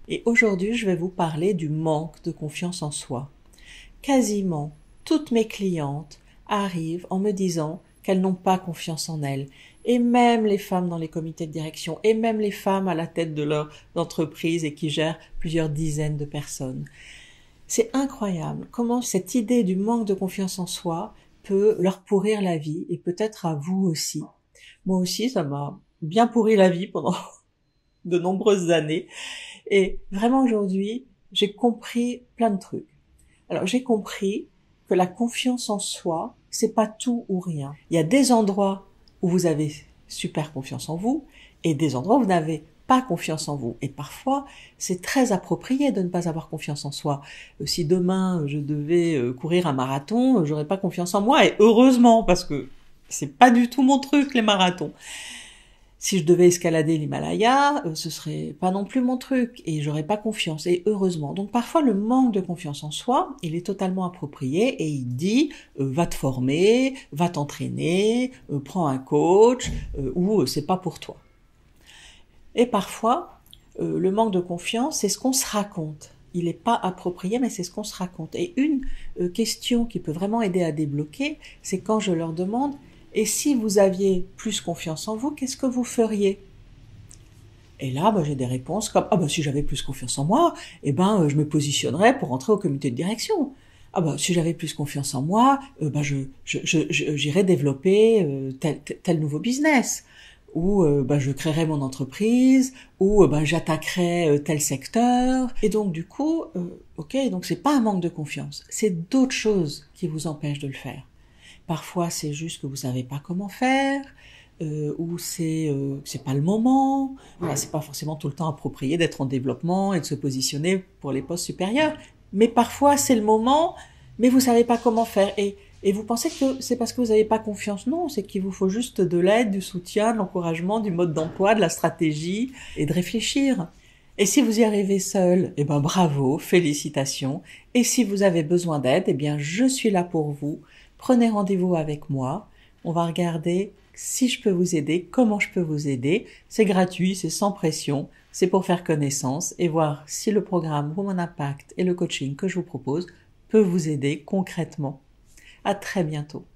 Et aujourd'hui, je vais vous parler du manque de confiance en soi. Quasiment toutes mes clientes arrivent en me disant qu'elles n'ont pas confiance en elles. Et même les femmes dans les comités de direction, et même les femmes à la tête de leur entreprise et qui gèrent plusieurs dizaines de personnes. C'est incroyable comment cette idée du manque de confiance en soi peut leur pourrir la vie, et peut-être à vous aussi. Moi aussi, ça m'a bien pourri la vie pendant de nombreuses années. Et vraiment aujourd'hui, j'ai compris plein de trucs. Alors j'ai compris que la confiance en soi, c'est pas tout ou rien. Il y a des endroits où vous avez super confiance en vous et des endroits où vous n'avez pas confiance en vous. Et parfois, c'est très approprié de ne pas avoir confiance en soi. Si demain je devais courir un marathon, j'aurais pas confiance en moi, et heureusement, parce que c'est pas du tout mon truc, les marathons. Si je devais escalader l'Himalaya, ce serait pas non plus mon truc et j'aurais pas confiance, et heureusement. Donc parfois le manque de confiance en soi, il est totalement approprié et il dit va te former, va t'entraîner, prends un coach ou c'est pas pour toi. Et parfois le manque de confiance, c'est ce qu'on se raconte. Il n'est pas approprié, mais c'est ce qu'on se raconte. Et une question qui peut vraiment aider à débloquer, c'est quand je leur demande et si vous aviez plus confiance en vous, qu'est-ce que vous feriez? Et là, j'ai des réponses comme si j'avais plus confiance en moi, je me positionnerais pour entrer au comité de direction. Si j'avais plus confiance en moi, j'irais développer tel nouveau business, ou je créerais mon entreprise, ou j'attaquerais tel secteur. Et donc du coup, donc c'est pas un manque de confiance, c'est d'autres choses qui vous empêchent de le faire. Parfois, c'est juste que vous savez pas comment faire, ou c'est pas le moment. Voilà, c'est pas forcément tout le temps approprié d'être en développement et de se positionner pour les postes supérieurs. Mais parfois, c'est le moment, mais vous savez pas comment faire. Et vous pensez que c'est parce que vous n'avez pas confiance. Non, c'est qu'il vous faut juste de l'aide, du soutien, de l'encouragement, du mode d'emploi, de la stratégie et de réfléchir. Et si vous y arrivez seul, bravo, félicitations. Et si vous avez besoin d'aide, je suis là pour vous. Prenez rendez-vous avec moi. On va regarder si je peux vous aider, comment je peux vous aider. C'est gratuit, c'est sans pression. C'est pour faire connaissance et voir si le programme Woman Impact et le coaching que je vous propose peut vous aider concrètement. À très bientôt.